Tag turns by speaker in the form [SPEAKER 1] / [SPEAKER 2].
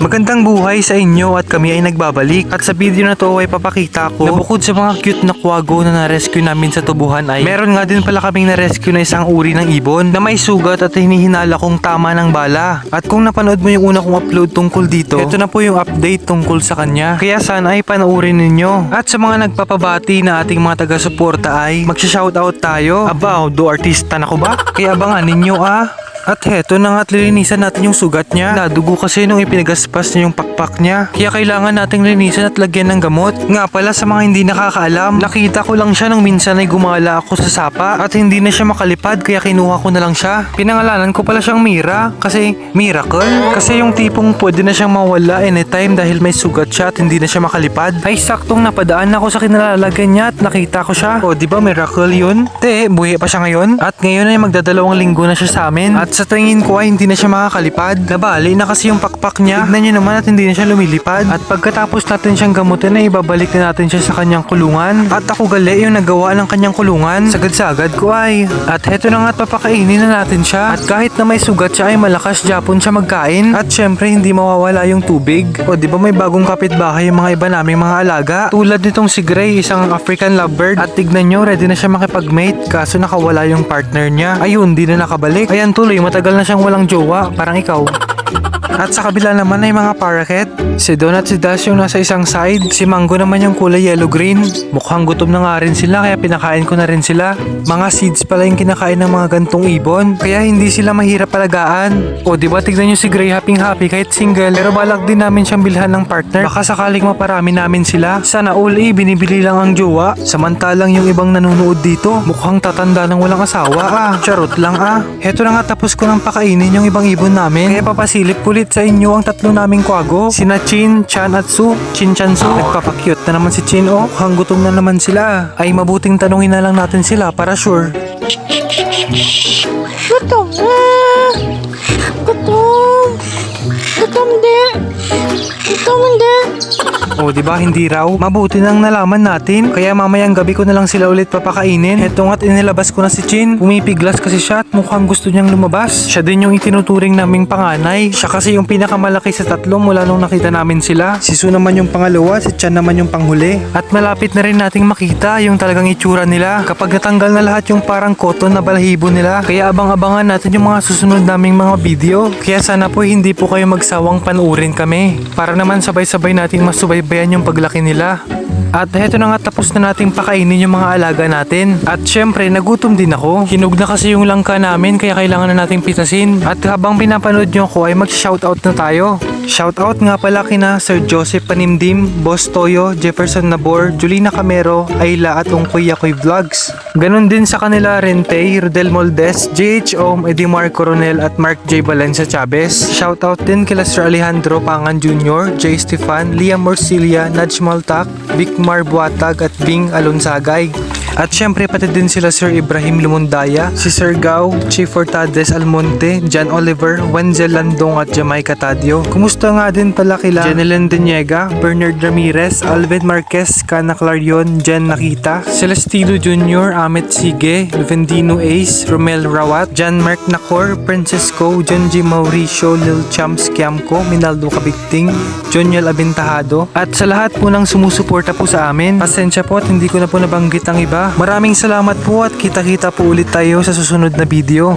[SPEAKER 1] Magandang buhay sa inyo at kami ay nagbabalik. At sa video na to ay papakita ko na bukod sa mga cute na kwago na na-rescue namin sa tubuhan ay meron nga din pala kaming na-rescue na isang uri ng ibon na may sugat at hinihinala kong tama ng bala. At kung napanood mo yung una kong upload tungkol dito, ito na po yung update tungkol sa kanya. Kaya sana ay panoorin ninyo. At sa mga nagpapabati na ating mga taga-suporta ay magsha-shoutout tayo. Aba, do artista na ko ba? Kaya abangan ninyo At heto na nga at lilinisan natin yung sugat niya. Nadugo kasi nung ipinagaspas niya yung pakpak niya. Kaya kailangan nating linisan at lagyan ng gamot. Nga pala sa mga hindi nakakaalam, nakita ko lang siya nung minsan ay gumala ako sa sapa at hindi na siya makalipad kaya kinuha ko na lang siya. Pinangalanan ko pala siyang Mira kasi miracle. Kasi yung tipong pwede na siyang mawala anytime dahil may sugat siya at hindi na siya makalipad. Ay saktong napadaan ako sa kinalalagyan niya at nakita ko siya. O diba miracle yun? Buhay pa siya ngayon. At ngayon ay magdadalawang linggo na siya sa amin. At sa tingin ko ay hindi na siya makakalipad. Nabali na kasi yung pakpak niya. Tignan niyo naman at hindi na siya lumilipad. At pagkatapos natin siyang gamutin ay ibabalik na natin siya sa kanyang kulungan. At ako gali yung nagawa ng kanyang kulungan. Sagad-sagad ko ay. At heto na nga at papakainin na natin siya. At kahit na may sugat siya ay malakas Japon siya magkain. At syempre hindi mawawala yung tubig. O di ba may bagong kapitbahay yung mga iba naming mga alaga. Tulad nitong si Gray, isang African lovebird. At tignan nyo, ready na siya makipag-mate. Kaso nakawala yung partner niya. Ayun, di na nakabalik. Ayan tuloy, matagal na siyang walang jowa, parang ikaw. At sa kabila naman ay mga parakeet. Si Don at si Dash yung nasa isang side. Si Mango naman yung kulay yellow-green. Mukhang gutom na nga rin sila kaya pinakain ko na rin sila. Mga seeds pala yung kinakain ng mga gantong ibon. Kaya hindi sila mahirap palagaan. O diba tignan nyo si Gray happy kahit single. Pero balak din namin siyang bilhan ng partner. Baka sakaling maparami namin sila. Sana all binibili lang ang jowa. Samantalang yung ibang nanonood dito mukhang tatanda ng walang asawa Charot lang Heto na nga tapos ko nang pakainin yung ibang ibon namin. Kaya papasilip ulit sa inyo ang tatlo naming kwago. Sina Chin, Chan at Su. Chin, Chan, Su. Nagpapakyut na naman si Chin mukhang gutom na naman sila. Ay mabuting tanungin na lang natin sila para sure.
[SPEAKER 2] Gutom na! Gutom! Gutom di! Gutom hindi!
[SPEAKER 1] O diba hindi raw? Mabuti nang nalaman natin. Kaya mamayang gabi ko na lang sila ulit papakainin. Heto nga't inilabas ko na si Chin. Pumipiglas kasi siya at mukhang gusto niyang lumabas. Siya din yung itinuturing naming panganay. Siya kasi yung pinakamalaki sa tatlo mula nung nakita namin sila. Si Su naman yung pangalawa, si Chan naman yung panghuli. At malapit na rin nating makita yung talagang itsura nila. Kapag natanggal na lahat yung parang cotton na balahibo nila. Kaya abang-abangan natin yung mga susunod naming mga video. Kaya sana po hindi po kayo magsawang panuurin kami. Para naman sabay-sabay nating masubaybayan yung paglaki nila. At heto na nga tapos na nating pakainin yung mga alaga natin. At syempre nagutom din ako. Hinog na kasi yung langka namin kaya kailangan na nating pitasin. At habang pinapanood nyo ko ay mag-shoutout na tayo. Shoutout nga pala kina Sir Joseph Panimdim, Boss Toyo, Jefferson Nabor, Julina Camero, Ayla at Ungkoy Yakoy Vlogs. Ganon din sa kanila Rentay, Rodel Moldes, JH Om, Edimar Coronel at Mark J. Valencia Chavez. Shoutout din kila Sir Alejandro Pangan Jr., J. Stefan, Liam Morcilia, Nudge Maltak, Vic Mar Buatag at Bing Alonsagay. At syempre pati din sila Sir Ibrahim Lumundaya, si Sir Gao, Chief Fortades Almonte, John Oliver, Wenzel Landong at Jamaica Tadio. Kumusta nga din pala kila Jenelyn Deniega, Bernard Ramirez, Alvin Marquez, Kana Clarion, Jen Nakita, Celestino Jr., Amit Sige, Vendino Ace, Romel Rawat, John Mark Nacor, Princess Co, John G. Mauricio, Lil Champs Kiamco, Minaldo Kabigting, Joniel Abintahado. At sa lahat po ng sumusuporta po sa amin, pasensya po at hindi ko na po nabanggit ang iba. Maraming salamat po at kita-kita po ulit tayo sa susunod na video.